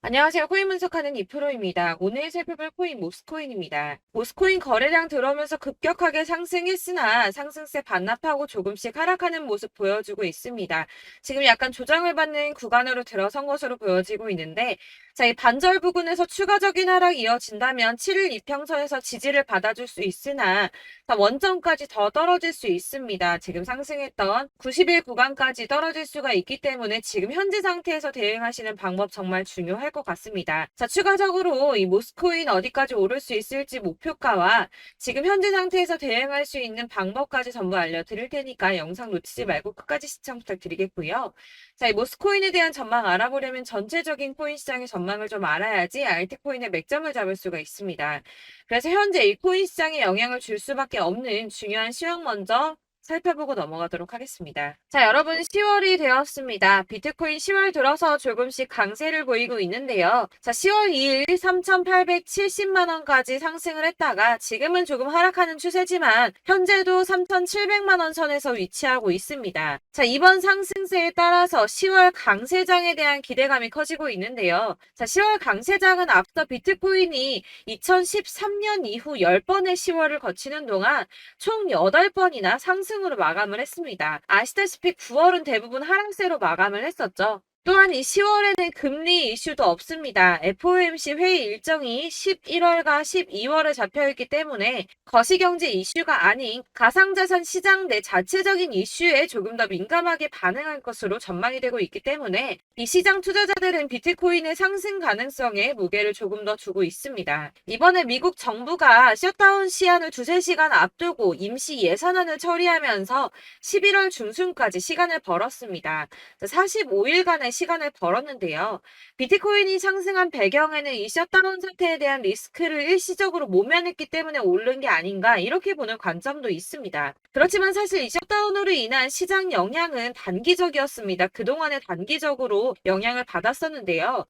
안녕하세요. 코인 분석하는 이프로입니다. 오늘 살펴볼 코인 모스코인입니다. 모스코인 거래량 들어오면서 급격하게 상승했으나 상승세 반납하고 조금씩 하락하는 모습 보여주고 있습니다. 지금 약간 조정을 받는 구간으로 들어선 것으로 보여지고 있는데, 자, 이 반절 부근에서 추가적인 하락이 이어진다면 7일 이평선에서 지지를 받아줄 수 있으나 원점까지 더 떨어질 수 있습니다. 지금 상승했던 90일 구간까지 떨어질 수가 있기 때문에 지금 현재 상태에서 대응하시는 방법 정말 중요할 것 같습니다. 자, 추가적으로 이 모스코인 어디까지 오를 수 있을지 목표가와 지금 현재 상태에서 대응할 수 있는 방법까지 전부 알려드릴 테니까 영상 놓치지 말고 끝까지 시청 부탁드리겠고요. 자, 이 모스코인에 대한 전망 알아보려면 전체적인 코인 시장의 전망을 좀 알아야지 알트코인의 맥점을 잡을 수가 있습니다. 그래서 현재 이 코인 시장에 영향을 줄 수밖에 없는 중요한 시황 먼저 살펴보고 넘어가도록 하겠습니다. 자, 여러분 10월이 되었습니다. 비트코인 10월 들어서 조금씩 강세를 보이고 있는데요. 자, 10월 2일 3,870만 원까지 상승을 했다가 지금은 조금 하락하는 추세지만 현재도 3,700만 원 선에서 위치하고 있습니다. 자, 이번 상승세에 따라서 10월 강세장에 대한 기대감이 커지고 있는데요. 자, 10월 강세장은 앞서 비트코인이 2013년 이후 10번의 10월을 거치는 동안 총 8번이나 상승으로 마감을 했습니다. 아시다시피 9월은 대부분 하락세로 마감을 했었죠. 또한 이 10월에는 금리 이슈도 없습니다. FOMC 회의 일정이 11월과 12월에 잡혀있기 때문에 거시경제 이슈가 아닌 가상자산 시장 내 자체적인 이슈에 조금 더 민감하게 반응할 것으로 전망이 되고 있기 때문에 이 시장 투자자들은 비트코인의 상승 가능성에 무게를 조금 더 두고 있습니다. 이번에 미국 정부가 셧다운 시한을 2~3시간 앞두고 임시 예산안을 처리하면서 11월 중순까지 시간을 벌었습니다. 45일간의 시간을 벌었는데요. 비트코인이 상승한 배경에는 이 셧다운 사태에 대한 리스크를 일시적으로 모면했기 때문에 오른 게 아닌가 이렇게 보는 관점도 있습니다. 그렇지만 사실 이 셧다운으로 인한 시장 영향은 단기적이었습니다. 그동안에 단기적으로 영향을 받았었는데요.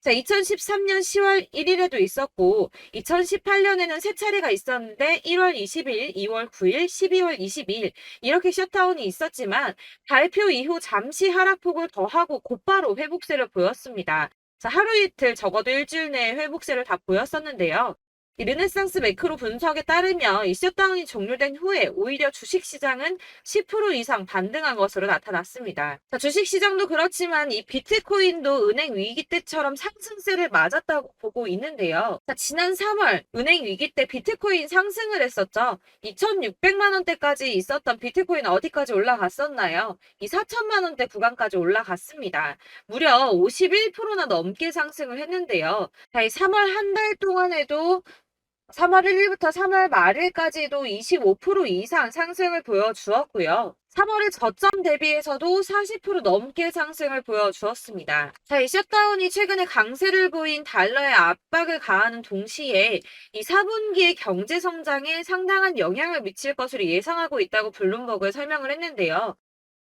자, 2013년 10월 1일에도 있었고 2018년에는 세 차례가 있었는데 1월 20일, 2월 9일, 12월 22일 이렇게 셧다운이 있었지만 발표 이후 잠시 하락폭을 더하고 곧바로 회복세를 보였습니다. 자, 하루 이틀 적어도 일주일 내에 회복세를 다 보였었는데요. 이 르네상스 매크로 분석에 따르면 이 셧다운이 종료된 후에 오히려 주식시장은 10% 이상 반등한 것으로 나타났습니다. 자, 주식시장도 그렇지만 이 비트코인도 은행 위기 때처럼 상승세를 맞았다고 보고 있는데요. 자, 지난 3월 은행 위기 때 비트코인 상승을 했었죠. 2,600만 원대까지 있었던 비트코인 어디까지 올라갔었나요? 이 4천만 원대 구간까지 올라갔습니다. 무려 51%나 넘게 상승을 했는데요. 자, 이 3월 한 달 동안에도 3월 1일부터 3월 말일까지도 25% 이상 상승을 보여주었고요. 3월의 저점 대비해서도 40% 넘게 상승을 보여주었습니다. 자, 이 셧다운이 최근에 강세를 보인 달러에 압박을 가하는 동시에 이 4분기의 경제 성장에 상당한 영향을 미칠 것으로 예상하고 있다고 블룸버그에 설명을 했는데요.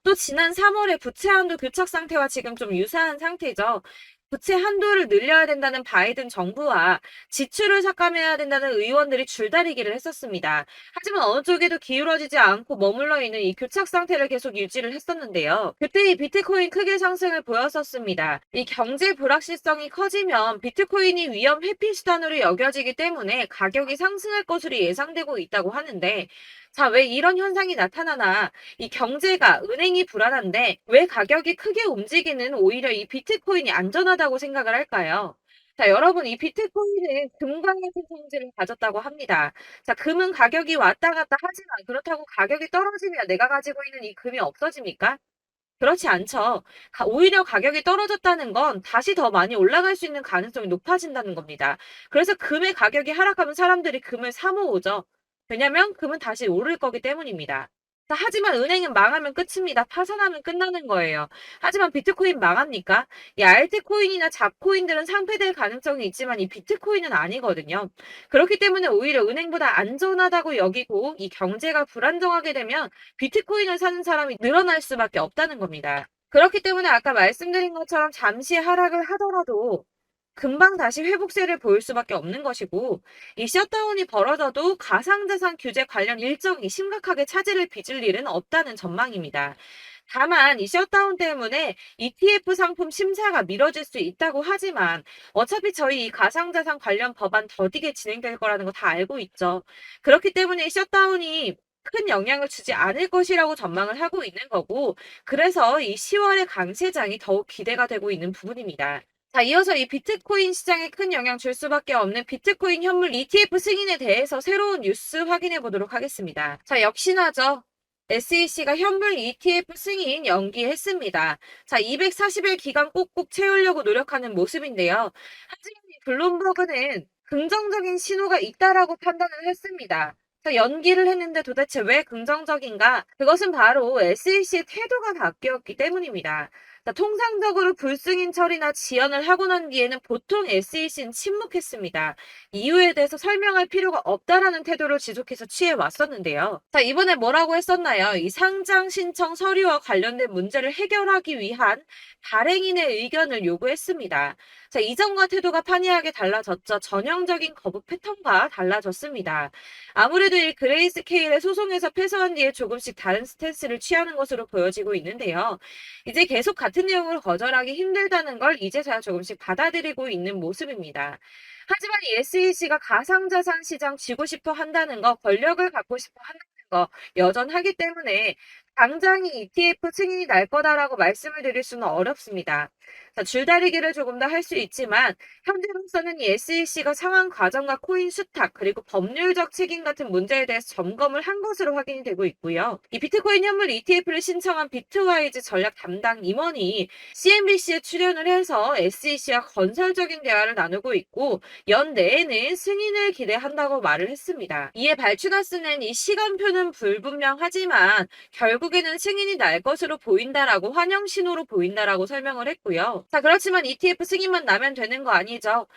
또 지난 3월에 부채 한도 교착 상태와 지금 좀 유사한 상태죠. 부채 한도를 늘려야 된다는 바이든 정부와 지출을 삭감해야 된다는 의원들이 줄다리기를 했었습니다. 하지만 어느 쪽에도 기울어지지 않고 머물러 있는 이 교착 상태를 계속 유지를 했었는데요. 그때 이 비트코인 크게 상승을 보였었습니다. 이 경제 불확실성이 커지면 비트코인이 위험 회피 수단으로 여겨지기 때문에 가격이 상승할 것으로 예상되고 있다고 하는데, 자, 왜 이런 현상이 나타나나? 이 경제가 은행이 불안한데 왜 가격이 크게 움직이는 오히려 이 비트코인이 안전하다고 생각을 할까요? 자, 여러분, 이 비트코인은 금과 같은 성질을 가졌다고 합니다. 자, 금은 가격이 왔다 갔다 하지만 그렇다고 가격이 떨어지면 내가 가지고 있는 이 금이 없어집니까? 그렇지 않죠. 오히려 가격이 떨어졌다는 건 다시 더 많이 올라갈 수 있는 가능성이 높아진다는 겁니다. 그래서 금의 가격이 하락하면 사람들이 금을 사 모으죠. 왜냐면 금은 다시 오를 거기 때문입니다. 자, 하지만 은행은 망하면 끝입니다. 파산하면 끝나는 거예요. 하지만 비트코인 망합니까? 이 알트코인이나 잡코인들은 상폐될 가능성이 있지만 이 비트코인은 아니거든요. 그렇기 때문에 오히려 은행보다 안전하다고 여기고 이 경제가 불안정하게 되면 비트코인을 사는 사람이 늘어날 수밖에 없다는 겁니다. 그렇기 때문에 아까 말씀드린 것처럼 잠시 하락을 하더라도 금방 다시 회복세를 보일 수밖에 없는 것이고, 이 셧다운이 벌어져도 가상자산 규제 관련 일정이 심각하게 차질을 빚을 일은 없다는 전망입니다. 다만 이 셧다운 때문에 ETF 상품 심사가 미뤄질 수 있다고 하지만 어차피 저희 이 가상자산 관련 법안 더디게 진행될 거라는 거 다 알고 있죠. 그렇기 때문에 이 셧다운이 큰 영향을 주지 않을 것이라고 전망을 하고 있는 거고, 그래서 이 10월의 강세장이 더욱 기대가 되고 있는 부분입니다. 자, 이어서 이 비트코인 시장에 큰 영향 줄 수밖에 없는 비트코인 현물 ETF 승인에 대해서 새로운 뉴스 확인해 보도록 하겠습니다. 자, 역시나죠. SEC가 현물 ETF 승인 연기했습니다. 자, 240일 기간 꼭꼭 채우려고 노력하는 모습인데요. 하지만 이 블룸버그는 긍정적인 신호가 있다라고 판단을 했습니다. 자, 연기를 했는데 도대체 왜 긍정적인가? 그것은 바로 SEC의 태도가 바뀌었기 때문입니다. 자, 통상적으로 불승인 처리나 지연을 하고 난 뒤에는 보통 SEC는 침묵했습니다. 이유에 대해서 설명할 필요가 없다라는 태도를 지속해서 취해 왔었는데요. 자, 이번에 뭐라고 했었나요? 이 상장 신청 서류와 관련된 문제를 해결하기 위한 발행인의 의견을 요구했습니다. 자, 이전과 태도가 판이하게 달라졌죠. 전형적인 거부 패턴과 달라졌습니다. 아무래도 이 그레이스케일의 소송에서 패소한 뒤에 조금씩 다른 스탠스를 취하는 것으로 보여지고 있는데요. 이제 계속 같은 내용을 거절하기 힘들다는 걸 이제서야 조금씩 받아들이고 있는 모습입니다. 하지만 이 SEC가 가상자산 시장 쥐고 싶어 한다는 거, 권력을 갖고 싶어 한다는 거 여전하기 때문에 당장이 ETF 승인이 날 거다라고 말씀을 드릴 수는 어렵습니다. 자, 줄다리기를 조금 더 할 수 있지만 현재로서는 이 SEC가 상황 과정과 코인 수탁 그리고 법률적 책임 같은 문제에 대해서 점검을 한 것으로 확인이 되고 있고요. 이 비트코인 현물 ETF를 신청한 비트와이즈 전략 담당 임원이 CNBC에 출연을 해서 SEC와 건설적인 대화를 나누고 있고 연내에는 승인을 기대한다고 말을 했습니다. 이에 발추나스는 이 시간표는 불분명하지만 결국에는 승인이 날 것으로 보인다라고 환영 신호로 보인다라고 설명을 했고요. 자, 그렇지만 ETF 승인만 나면 되는 거 아니죠.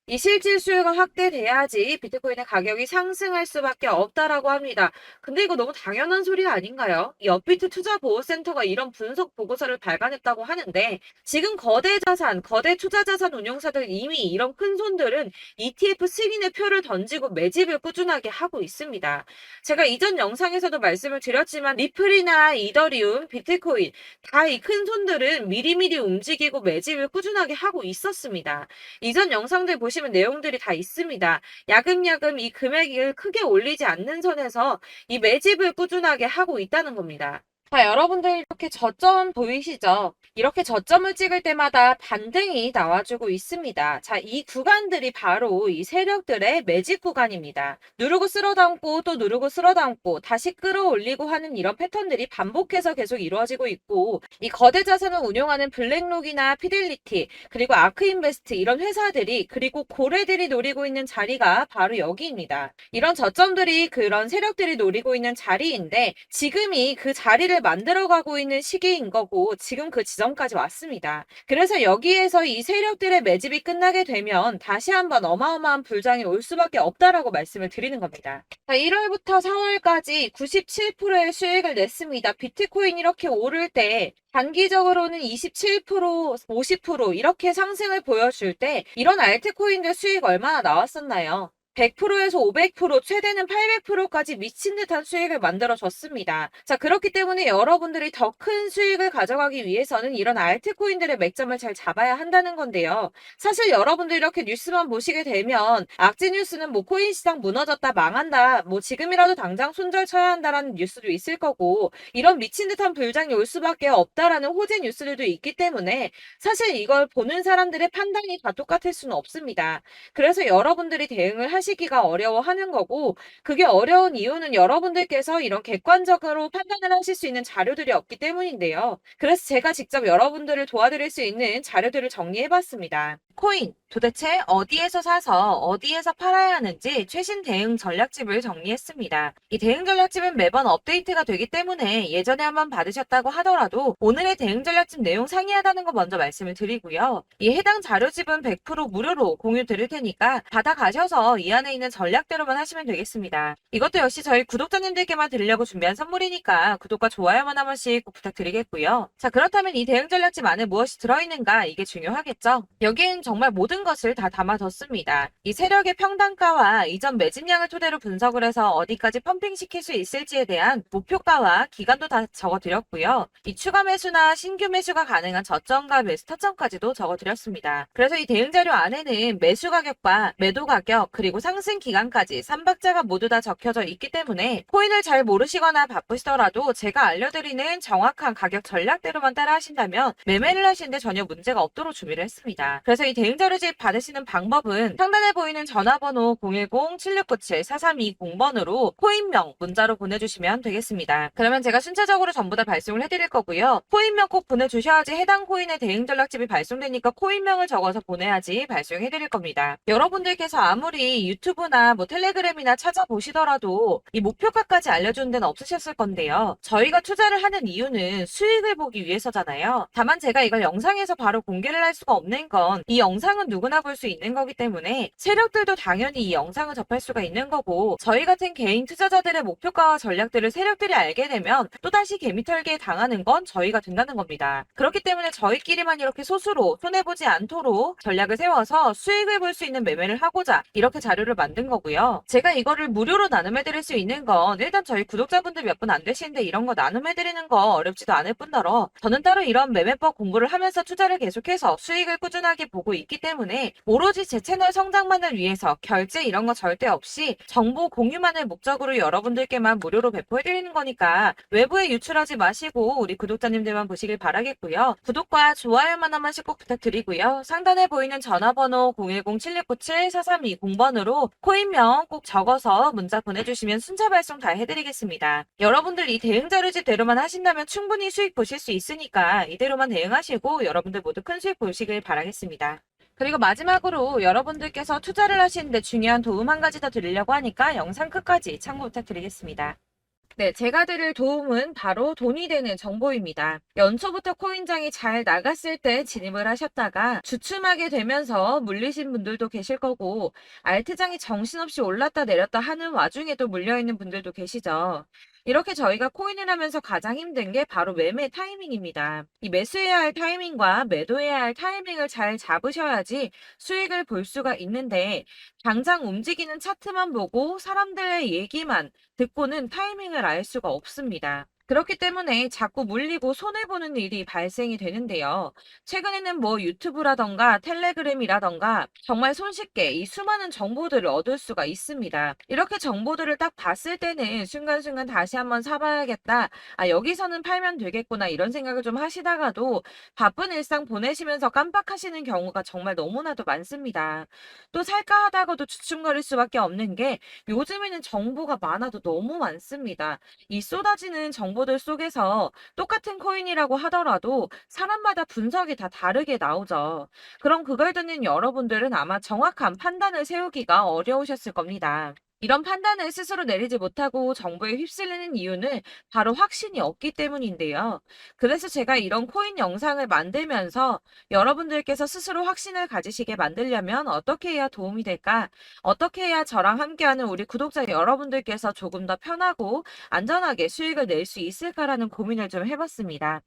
이 실질 수요가 확대돼야지 비트코인의 가격이 상승할 수밖에 없다라고 합니다. 근데 이거 너무 당연한 소리 아닌가요? 이 업비트 투자보호센터가 이런 분석 보고서를 발간했다고 하는데 지금 거대 자산, 거대 투자자산 운용사들 이미 이런 큰 손들은 ETF 승인의 표를 던지고 매집을 꾸준하게 하고 있습니다. 제가 이전 영상에서도 말씀을 드렸지만 리플이나 이더리움, 비트코인 다 이 큰 손들은 미리미리 움직이고 매집을 꾸준하게 하고 있었습니다. 이전 영상들 보시면 내용들이 다 있습니다. 야금야금 이 금액을 크게 올리지 않는 선에서 이 매집을 꾸준하게 하고 있다는 겁니다. 자, 여러분들 이렇게 저점 보이시죠? 이렇게 저점을 찍을 때마다 반등이 나와주고 있습니다. 자, 이 구간들이 바로 이 세력들의 매집 구간입니다. 누르고 쓸어담고 또 누르고 쓸어담고 다시 끌어올리고 하는 이런 패턴들이 반복해서 계속 이루어지고 있고 이 거대 자산을 운용하는 블랙록이나 피델리티 그리고 아크인베스트 이런 회사들이 그리고 고래들이 노리고 있는 자리가 바로 여기입니다. 이런 저점들이 그런 세력들이 노리고 있는 자리인데 지금이 그 자리를 만들어가고 있는 시기인 거고 지금 그 지점까지 왔습니다. 그래서 여기에서 이 세력들의 매집이 끝나게 되면 다시 한번 어마어마한 불장이 올 수밖에 없다라고 말씀을 드리는 겁니다. 자, 1월부터 4월까지 97%의 수익을 냈습니다. 비트코인 이렇게 오를 때 단기적으로는 27%, 50% 이렇게 상승을 보여줄 때 이런 알트코인들 수익 얼마나 나왔었나요? 100%에서 500%, 최대는 800%까지 미친 듯한 수익을 만들어줬습니다. 자, 그렇기 때문에 여러분들이 더 큰 수익을 가져가기 위해서는 이런 알트코인들의 맥점을 잘 잡아야 한다는 건데요. 사실 여러분들 이렇게 뉴스만 보시게 되면 악재 뉴스는 뭐 코인 시장 무너졌다, 망한다, 뭐 지금이라도 당장 손절 쳐야 한다라는 뉴스도 있을 거고 이런 미친 듯한 불장이 올 수밖에 없다라는 호재 뉴스들도 있기 때문에 사실 이걸 보는 사람들의 판단이 다 똑같을 수는 없습니다. 그래서 여러분들이 대응을 하시기가 어려워하는 거고 그게 어려운 이유는 여러분들께서 이런 객관적으로 판단을 하실 수 있는 자료들이 없기 때문인데요. 그래서 제가 직접 여러분들을 도와드릴 수 있는 자료들을 정리해봤습니다. 코인 도대체 어디에서 사서 어디에서 팔아야 하는지 최신 대응 전략집을 정리했습니다. 이 대응 전략집은 매번 업데이트가 되기 때문에 예전에 한번 받으셨다고 하더라도 오늘의 대응 전략집 내용 상이하다는 거 먼저 말씀을 드리고요. 이 해당 자료집은 100% 무료로 공유 드릴 테니까 받아가셔서 이 안에 있는 전략대로만 하시면 되겠습니다. 이것도 역시 저희 구독자님들께만 드리려고 준비한 선물이니까 구독과 좋아요만 한 번씩 꼭 부탁드리겠고요. 자, 그렇다면 이 대응 전략집 안에 무엇이 들어있는가 이게 중요하겠죠? 여기엔 정말 모든 것을 다 담아뒀습니다. 이 세력의 평단가와 이전 매집량을 토대로 분석을 해서 어디까지 펌핑시킬 수 있을지에 대한 목표가와 기간도 다 적어드렸고요. 이 추가 매수나 신규 매수가 가능한 저점과 매수 타점까지도 적어드렸습니다. 그래서 이 대응 자료 안에는 매수 가격과 매도 가격 그리고 상승 기간까지 3박자가 모두 다 적혀져 있기 때문에 코인을 잘 모르시거나 바쁘시더라도 제가 알려드리는 정확한 가격 전략대로만 따라 하신다면 매매를 하시는데 전혀 문제가 없도록 준비를 했습니다. 그래서 이 대응 자료집 받으시는 방법은 상단에 보이는 전화번호 010-7697-4320번으로 코인명 문자로 보내주시면 되겠습니다. 그러면 제가 순차적으로 전부 다 발송을 해드릴 거고요. 코인명 꼭 보내주셔야지 해당 코인의 대응 전략집이 발송되니까 코인명을 적어서 보내야지 발송해드릴 겁니다. 여러분들께서 아무리 유튜브나 뭐 텔레그램이나 찾아보시더라도 이 목표가까지 알려주는 데는 없으셨을 건데요. 저희가 투자를 하는 이유는 수익을 보기 위해서잖아요. 다만 제가 이걸 영상에서 바로 공개를 할 수가 없는 건 이 영상은 누구나 볼 수 있는 거기 때문에 세력들도 당연히 이 영상을 접할 수가 있는 거고 저희 같은 개인 투자자들의 목표가와 전략들을 세력들이 알게 되면 또다시 개미털기에 당하는 건 저희가 된다는 겁니다. 그렇기 때문에 저희끼리만 이렇게 소수로 손해보지 않도록 전략을 세워서 수익을 볼 수 있는 매매를 하고자 이렇게 자료를 만든 거고요. 제가 이거를 무료로 나눔해드릴 수 있는 건 일단 저희 구독자분들 몇 분 안 되시는데 이런 거 나눔해드리는 거 어렵지도 않을 뿐더러 저는 따로 이런 매매법 공부를 하면서 투자를 계속해서 수익을 꾸준하게 보고 있기 때문에 오로지 제 채널 성장만을 위해서 결제 이런 거 절대 없이 정보 공유만을 목적으로 여러분들께만 무료로 배포해드리는 거니까 외부에 유출하지 마시고 우리 구독자님들만 보시길 바라겠고요. 구독과 좋아요만 한 번씩 꼭 부탁드리고요. 상단에 보이는 전화번호 010-7697-4320번으로 코인명 꼭 적어서 문자 보내주시면 순차 발송 다 해드리겠습니다. 여러분들 이 대응 자료집대로만 하신다면 충분히 수익 보실 수 있으니까 이대로만 대응하시고 여러분들 모두 큰 수익 보시길 바라겠습니다. 그리고 마지막으로 여러분들께서 투자를 하시는데 중요한 도움 한 가지 더 드리려고 하니까 영상 끝까지 참고 부탁드리겠습니다. 네, 제가 드릴 도움은 바로 돈이 되는 정보입니다. 연초부터 코인장이 잘 나갔을 때 진입을 하셨다가 주춤하게 되면서 물리신 분들도 계실 거고 알트장이 정신없이 올랐다 내렸다 하는 와중에도 물려있는 분들도 계시죠. 이렇게 저희가 코인을 하면서 가장 힘든 게 바로 매매 타이밍입니다. 이 매수해야 할 타이밍과 매도해야 할 타이밍을 잘 잡으셔야지 수익을 볼 수가 있는데 당장 움직이는 차트만 보고 사람들의 얘기만 듣고는 타이밍을 알 수가 없습니다. 그렇기 때문에 자꾸 물리고 손해보는 일이 발생이 되는데요. 최근에는 뭐 유튜브라던가 텔레그램이라던가 정말 손쉽게 이 수많은 정보들을 얻을 수가 있습니다. 이렇게 정보들을 딱 봤을 때는 순간순간 다시 한번 사봐야겠다. 아, 여기서는 팔면 되겠구나. 이런 생각을 좀 하시다가도 바쁜 일상 보내시면서 깜빡하시는 경우가 정말 너무나도 많습니다. 또 살까 하다가도 주춤거릴 수밖에 없는 게 요즘에는 정보가 많아도 너무 많습니다. 이 쏟아지는 정보들 속에서 똑같은 코인이라고 하더라도 사람마다 분석이 다 다르게 나오죠. 그럼 그걸 듣는 여러분들은 아마 정확한 판단을 세우기가 어려우셨을 겁니다. 이런 판단을 스스로 내리지 못하고 정보에 휩쓸리는 이유는 바로 확신이 없기 때문인데요. 그래서 제가 이런 코인 영상을 만들면서 여러분들께서 스스로 확신을 가지시게 만들려면 어떻게 해야 도움이 될까? 어떻게 해야 저랑 함께하는 우리 구독자 여러분들께서 조금 더 편하고 안전하게 수익을 낼 수 있을까라는 고민을 좀 해봤습니다.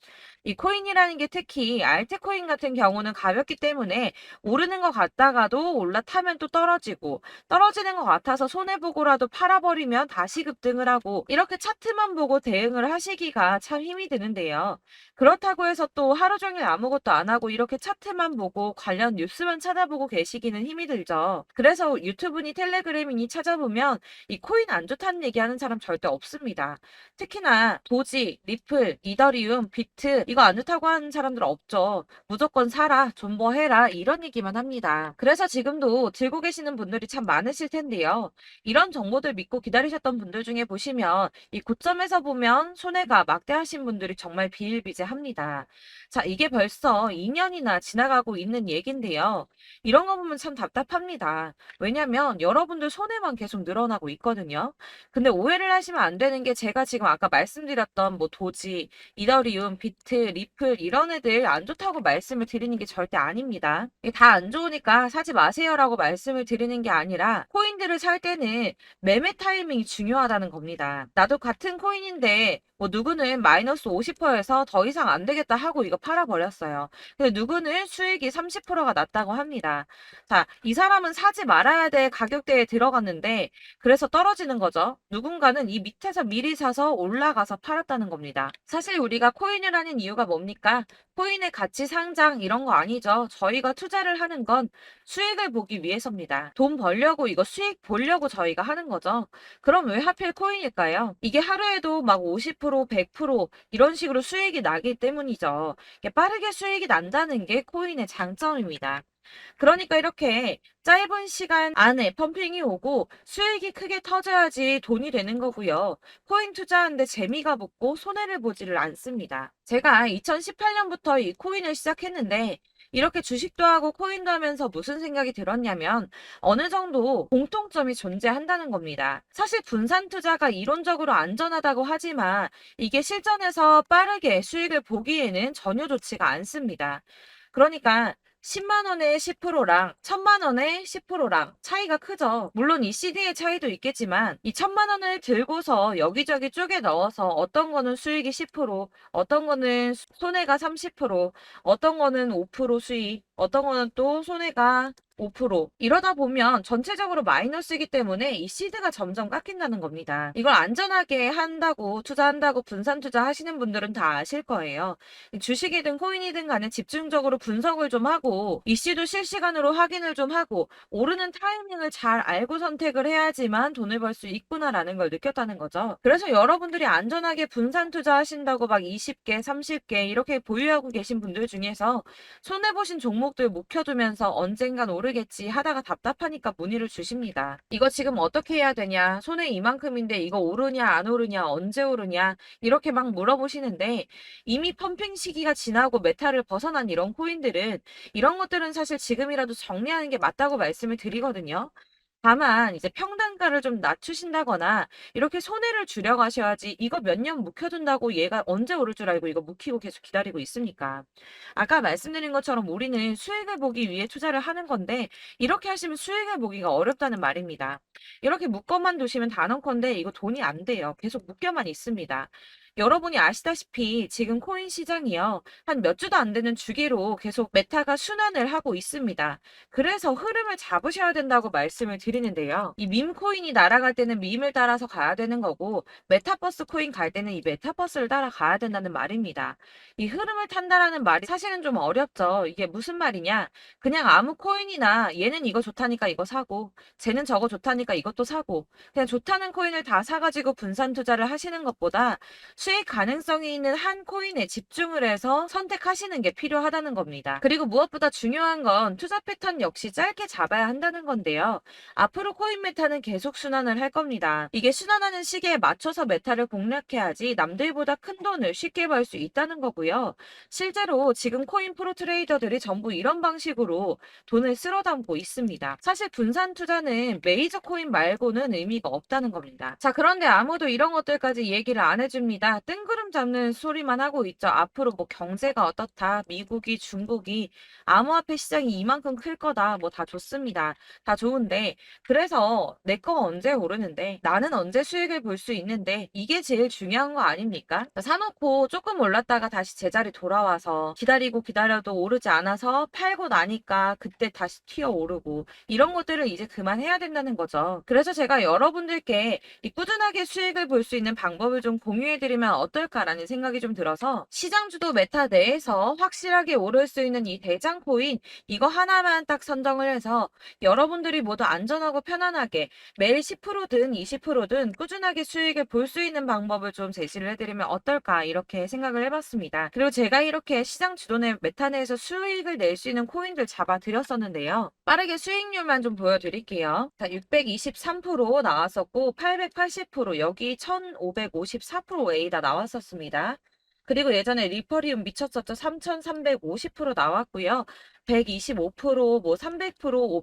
이 코인이라는 게 특히 알트코인 같은 경우는 가볍기 때문에 오르는 것 같다가도 올라타면 또 떨어지고 떨어지는 것 같아서 손해보고라도 팔아버리면 다시 급등을 하고 이렇게 차트만 보고 대응을 하시기가 참 힘이 드는데요. 그렇다고 해서 또 하루 종일 아무것도 안 하고 이렇게 차트만 보고 관련 뉴스만 찾아보고 계시기는 힘이 들죠. 그래서 유튜브니 텔레그램이니 찾아보면 이 코인 안 좋다는 얘기하는 사람 절대 없습니다. 특히나 도지, 리플, 이더리움, 비트 이거 안 좋다고 하는 사람들 없죠. 무조건 사라, 존버해라 이런 얘기만 합니다. 그래서 지금도 들고 계시는 분들이 참 많으실 텐데요. 이런 정보들 믿고 기다리셨던 분들 중에 보시면 이 고점에서 보면 손해가 막대하신 분들이 정말 비일비재합니다. 자, 이게 벌써 2년이나 지나가고 있는 얘긴데요. 이런 거 보면 참 답답합니다. 왜냐면 여러분들 손해만 계속 늘어나고 있거든요. 근데 오해를 하시면 안 되는 게 제가 지금 아까 말씀드렸던 뭐 도지, 이더리움, 비트, 리플 이런 애들 안 좋다고 말씀을 드리는 게 절대 아닙니다. 다 안 좋으니까 사지 마세요라고 말씀을 드리는 게 아니라 코인들을 살 때는 일단은 매매 타이밍이 중요하다는 겁니다. 나도 같은 코인인데 뭐 누구는 마이너스 50%에서 더 이상 안 되겠다 하고 이거 팔아버렸어요. 근데 누구는 수익이 30%가 났다고 합니다. 자, 이 사람은 사지 말아야 될 가격대에 들어갔는데 그래서 떨어지는 거죠. 누군가는 이 밑에서 미리 사서 올라가서 팔았다는 겁니다. 사실 우리가 코인을 하는 이유가 뭡니까? 코인의 가치 상장 이런 거 아니죠. 저희가 투자를 하는 건 수익을 보기 위해서입니다. 돈 벌려고 이거 수익 보려고 저희가 하는 거죠. 그럼 왜 하필 코인일까요? 이게 하루에도 막 50%, 100% 이런 식으로 수익이 나기 때문이죠. 이게 빠르게 수익이 난다는 게 코인의 장점입니다. 그러니까 이렇게 짧은 시간 안에 펌핑이 오고 수익이 크게 터져야지 돈이 되는 거고요. 코인 투자하는데 재미가 붙고 손해를 보지를 않습니다. 제가 2018년부터 이 코인을 시작했는데 이렇게 주식도 하고 코인도 하면서 무슨 생각이 들었냐면 어느 정도 공통점이 존재한다는 겁니다. 사실 분산 투자가 이론적으로 안전하다고 하지만 이게 실전에서 빠르게 수익을 보기에는 전혀 좋지가 않습니다. 그러니까 10만 원에 10%랑 1000만 원에 10%랑 차이가 크죠. 물론 이 CD의 차이도 있겠지만 이 1000만 원을 들고서 여기저기 쪼개 넣어서 어떤 거는 수익이 10%, 어떤 거는 손해가 30%, 어떤 거는 5% 수익, 어떤 거는 또 손해가 5% 이러다 보면 전체적으로 마이너스이기 때문에 이 시드가 점점 깎인다는 겁니다. 이걸 안전하게 한다고 투자한다고 분산 투자하시는 분들은 다 아실 거예요. 주식이든 코인이든 간에 집중적으로 분석을 좀 하고 이슈도 실시간으로 확인을 좀 하고 오르는 타이밍을 잘 알고 선택을 해야지만 돈을 벌 수 있구나라는 걸 느꼈다는 거죠. 그래서 여러분들이 안전하게 분산 투자하신다고 막 20개, 30개 이렇게 보유하고 계신 분들 중에서 손해보신 종목들 묵혀두면서 언젠간 오르겠지 하다가 답답하니까 문의를 주십니다. 이거 지금 어떻게 해야 되냐? 손해 이만큼인데 이거 오르냐 안 오르냐 언제 오르냐 이렇게 막 물어보시는데 이미 펌핑 시기가 지나고 메타를 벗어난 이런 코인들은 이런 것들은 사실 지금이라도 정리하는 게 맞다고 말씀을 드리거든요. 다만 이제 평단가를 좀 낮추신다거나 이렇게 손해를 줄여가셔야지 이거 몇 년 묵혀둔다고 얘가 언제 오를 줄 알고 이거 묵히고 계속 기다리고 있습니까? 아까 말씀드린 것처럼 우리는 수익을 보기 위해 투자를 하는 건데 이렇게 하시면 수익을 보기가 어렵다는 말입니다. 이렇게 묶어만 두시면 단언컨대 이거 돈이 안 돼요. 계속 묶여만 있습니다. 여러분이 아시다시피 지금 코인 시장이요. 한 몇 주도 안 되는 주기로 계속 메타가 순환을 하고 있습니다. 그래서 흐름을 잡으셔야 된다고 말씀을 드리는데요. 이 밈 코인이 날아갈 때는 밈을 따라서 가야 되는 거고 메타버스 코인 갈 때는 이 메타버스를 따라가야 된다는 말입니다. 이 흐름을 탄다라는 말이 사실은 좀 어렵죠. 이게 무슨 말이냐? 그냥 아무 코인이나 얘는 이거 좋다니까 이거 사고 쟤는 저거 좋다니까 이것도 사고 그냥 좋다는 코인을 다 사가지고 분산 투자를 하시는 것보다 수익 가능성이 있는 한 코인에 집중을 해서 선택하시는 게 필요하다는 겁니다. 그리고 무엇보다 중요한 건 투자 패턴 역시 짧게 잡아야 한다는 건데요. 앞으로 코인 메타는 계속 순환을 할 겁니다. 이게 순환하는 시기에 맞춰서 메타를 공략해야지 남들보다 큰 돈을 쉽게 벌 수 있다는 거고요. 실제로 지금 코인 프로 트레이더들이 전부 이런 방식으로 돈을 쓸어 담고 있습니다. 사실 분산 투자는 메이저 코인 말고는 의미가 없다는 겁니다. 자, 그런데 아무도 이런 것들까지 얘기를 안 해줍니다. 뜬구름 잡는 소리만 하고 있죠. 앞으로 뭐 경제가 어떻다, 미국이, 중국이, 암호화폐 시장이 이만큼 클 거다, 뭐 다 좋습니다. 다 좋은데, 그래서 내 거 언제 오르는데, 나는 언제 수익을 볼 수 있는데, 이게 제일 중요한 거 아닙니까? 사놓고 조금 올랐다가 다시 제자리 돌아와서 기다리고 기다려도 오르지 않아서 팔고 나니까 그때 다시 튀어 오르고, 이런 것들을 이제 그만해야 된다는 거죠. 그래서 제가 여러분들께 이 꾸준하게 수익을 볼 수 있는 방법을 좀 공유해드리면 어떨까라는 생각이 좀 들어서 시장주도 메타 내에서 확실하게 오를 수 있는 이 대장 코인 이거 하나만 딱 선정을 해서 여러분들이 모두 안전하고 편안하게 매일 10%든 20%든 꾸준하게 수익을 볼 수 있는 방법을 좀 제시를 해드리면 어떨까 이렇게 생각을 해봤습니다. 그리고 제가 이렇게 시장 주도내 메타 내에서 수익을 낼 수 있는 코인들 잡아드렸었는데요. 빠르게 수익률만 좀 보여드릴게요. 자, 623% 나왔었고 880% 여기 1554% A 다 나왔었습니다. 그리고 예전에 리퍼리움 미쳤었죠. 3350% 나왔고요. 125%, 뭐 300%,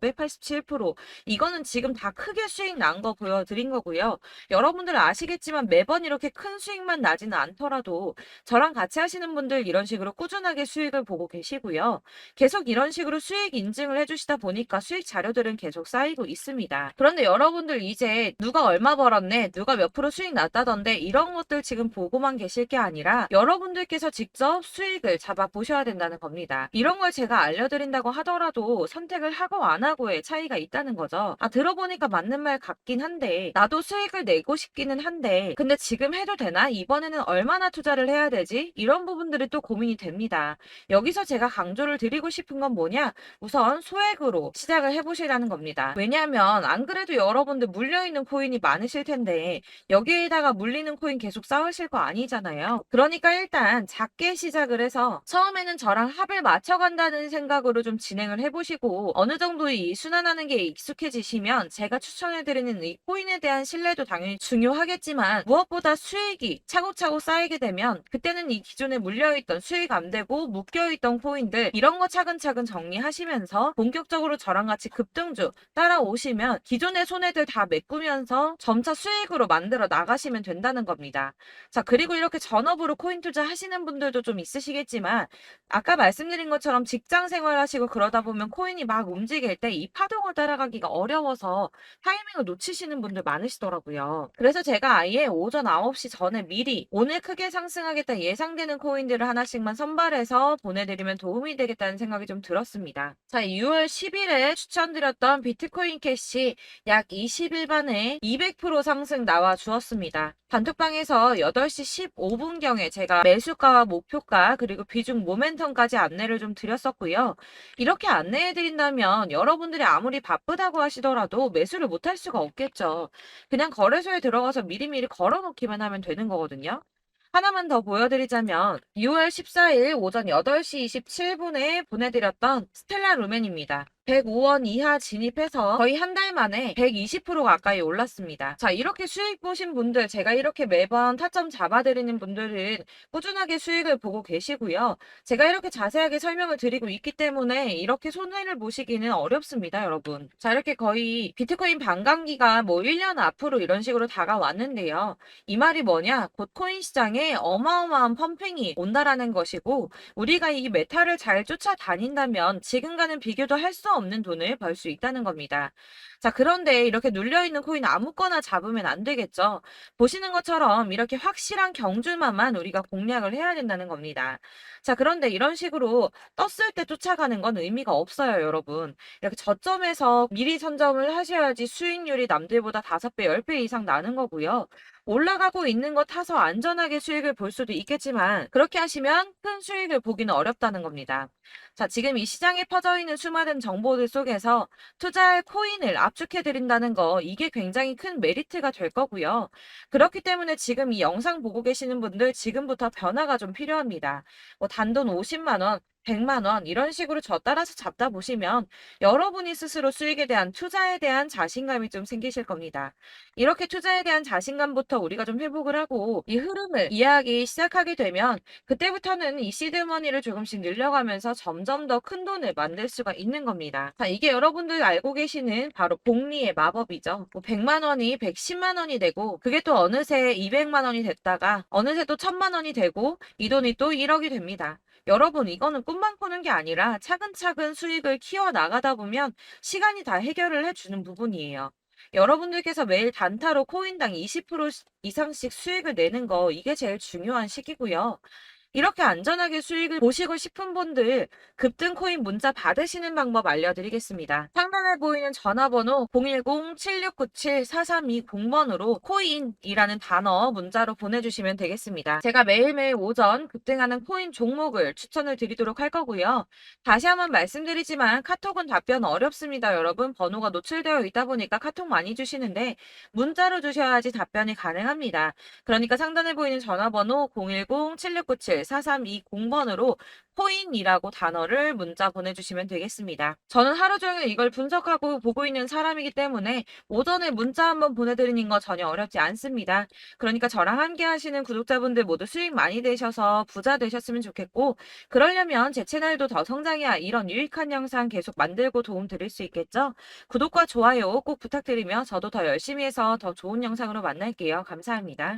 587%, 이거는 지금 다 크게 수익 난 거 보여드린 거고요. 여러분들 아시겠지만 매번 이렇게 큰 수익만 나지는 않더라도 저랑 같이 하시는 분들 이런 식으로 꾸준하게 수익을 보고 계시고요. 계속 이런 식으로 수익 인증을 해주시다 보니까 수익 자료들은 계속 쌓이고 있습니다. 그런데 여러분들 이제 누가 얼마 벌었네, 누가 몇 프로 수익 났다던데 이런 것들 지금 보고만 계실 게 아니라 여러분들께서 직접 수익을 잡아 보셔야 된다는 겁니다. 이런 걸 제가 알려드린다고 하더라도 선택을 하고 안 하고의 차이가 있다는 거죠. 아, 들어보니까 맞는 말 같긴 한데 나도 수익을 내고 싶기는 한데 근데 지금 해도 되나? 이번에는 얼마나 투자를 해야 되지? 이런 부분들이 또 고민이 됩니다. 여기서 제가 강조를 드리고 싶은 건 뭐냐? 우선 소액으로 시작을 해보시라는 겁니다. 왜냐하면 안 그래도 여러분들 물려있는 코인이 많으실 텐데 여기에다가 물리는 코인 계속 쌓으실 거 아니잖아요. 그러니까 일단 작게 시작을 해서 처음에는 저랑 합을 맞춰간다는 생각으로 좀 진행을 해보시고 어느 정도 이 순환하는 게 익숙해지시면 제가 추천해드리는 이 코인에 대한 신뢰도 당연히 중요하겠지만 무엇보다 수익이 차곡차곡 쌓이게 되면 그때는 이 기존에 물려있던 수익 안 되고 묶여있던 코인들 이런 거 차근차근 정리하시면서 본격적으로 저랑 같이 급등주 따라오시면 기존의 손해들 다 메꾸면서 점차 수익으로 만들어 나가시면 된다는 겁니다. 자, 그리고 이렇게 전업으로 코인 투자 하시는 분들도 좀 있으시겠지만 아까 말씀드린 것처럼 직장 생활하시고 그러다 보면 코인이 막 움직일 때 이 파동을 따라가기가 어려워서 타이밍을 놓치시는 분들 많으시더라고요. 그래서 제가 아예 오전 9시 전에 미리 오늘 크게 상승하겠다 예상되는 코인들을 하나씩만 선발해서 보내드리면 도움이 되겠다는 생각이 좀 들었습니다. 자, 6월 10일에 추천드렸던 비트코인 캐시 약 20일 만에 200% 상승 나와 주었습니다. 단톡방에서 8시 15분경에 제가 매수가와 목표가 그리고 비중 모멘텀까지 안내를 좀 드렸었고요. 이렇게 안내해 드린다면 여러분들이 아무리 바쁘다고 하시더라도 매수를 못할 수가 없겠죠. 그냥 거래소에 들어가서 미리미리 걸어놓기만 하면 되는 거거든요. 하나만 더 보여드리자면 6월 14일 오전 8시 27분에 보내드렸던 스텔라 루멘입니다. 105원 이하 진입해서 거의 한 달 만에 120% 가까이 올랐습니다. 자, 이렇게 수익 보신 분들, 제가 이렇게 매번 타점 잡아드리는 분들은 꾸준하게 수익을 보고 계시고요. 제가 이렇게 자세하게 설명을 드리고 있기 때문에 이렇게 손해를 보시기는 어렵습니다, 여러분. 자, 이렇게 거의 비트코인 반감기가 뭐 1년 앞으로 이런 식으로 다가왔는데요. 이 말이 뭐냐? 곧 코인 시장에 어마어마한 펌핑이 온다라는 것이고 우리가 이 메타를 잘 쫓아다닌다면 지금과는 비교도 할 수 없는 돈을 벌 수 있다는 겁니다. 자, 그런데 이렇게 눌려있는 코인 아무거나 잡으면 안 되겠죠. 보시는 것처럼 이렇게 확실한 경주만만 우리가 공략을 해야 된다는 겁니다. 자, 그런데 이런 식으로 떴을 때 쫓아가는 건 의미가 없어요, 여러분. 이렇게 저점에서 미리 선점을 하셔야지 수익률이 남들보다 5배, 10배 이상 나는 거고요. 올라가고 있는 거 타서 안전하게 수익을 볼 수도 있겠지만 그렇게 하시면 큰 수익을 보기는 어렵다는 겁니다. 자, 지금 이 시장에 퍼져 있는 수많은 정보들 속에서 투자할 코인을 압축해 드린다는 거 이게 굉장히 큰 메리트가 될 거고요. 그렇기 때문에 지금 이 영상 보고 계시는 분들 지금부터 변화가 좀 필요합니다. 뭐 단돈 50만 원, 100만 원 이런 식으로 저 따라서 잡다 보시면 여러분이 스스로 수익에 대한 투자에 대한 자신감이 좀 생기실 겁니다. 이렇게 투자에 대한 자신감부터 우리가 좀 회복을 하고 이 흐름을 이해하기 시작하게 되면 그때부터는 이 시드머니를 조금씩 늘려가면서 점점 더 큰 돈을 만들 수가 있는 겁니다. 자, 이게 여러분들 알고 계시는 바로 복리의 마법이죠. 뭐 100만 원이 110만 원이 되고 그게 또 어느새 200만 원이 됐다가 어느새 또 1000만 원이 되고 이 돈이 또 1억이 됩니다. 여러분, 이거는 꿈만 꾸는 게 아니라 차근차근 수익을 키워 나가다 보면 시간이 다 해결을 해주는 부분이에요. 여러분들께서 매일 단타로 코인당 20% 이상씩 수익을 내는 거 이게 제일 중요한 시기고요. 이렇게 안전하게 수익을 보시고 싶은 분들 급등 코인 문자 받으시는 방법 알려드리겠습니다. 상단에 보이는 전화번호 010-7697-4320번으로 코인이라는 단어 문자로 보내주시면 되겠습니다. 제가 매일매일 오전 급등하는 코인 종목을 추천을 드리도록 할 거고요. 다시 한번 말씀드리지만 카톡은 답변 어렵습니다. 여러분, 번호가 노출되어 있다 보니까 카톡 많이 주시는데 문자로 주셔야지 답변이 가능합니다. 그러니까 상단에 보이는 전화번호 010-7697 4320번으로 코인이라고 단어를 문자 보내주시면 되겠습니다. 저는 하루 종일 이걸 분석하고 보고 있는 사람이기 때문에 오전에 문자 한번 보내드리는 거 전혀 어렵지 않습니다. 그러니까 저랑 함께 하시는 구독자분들 모두 수익 많이 되셔서 부자 되셨으면 좋겠고, 그러려면 제 채널도 더 성장해야 이런 유익한 영상 계속 만들고 도움 드릴 수 있겠죠? 구독과 좋아요 꼭 부탁드리며 저도 더 열심히 해서 더 좋은 영상으로 만날게요. 감사합니다.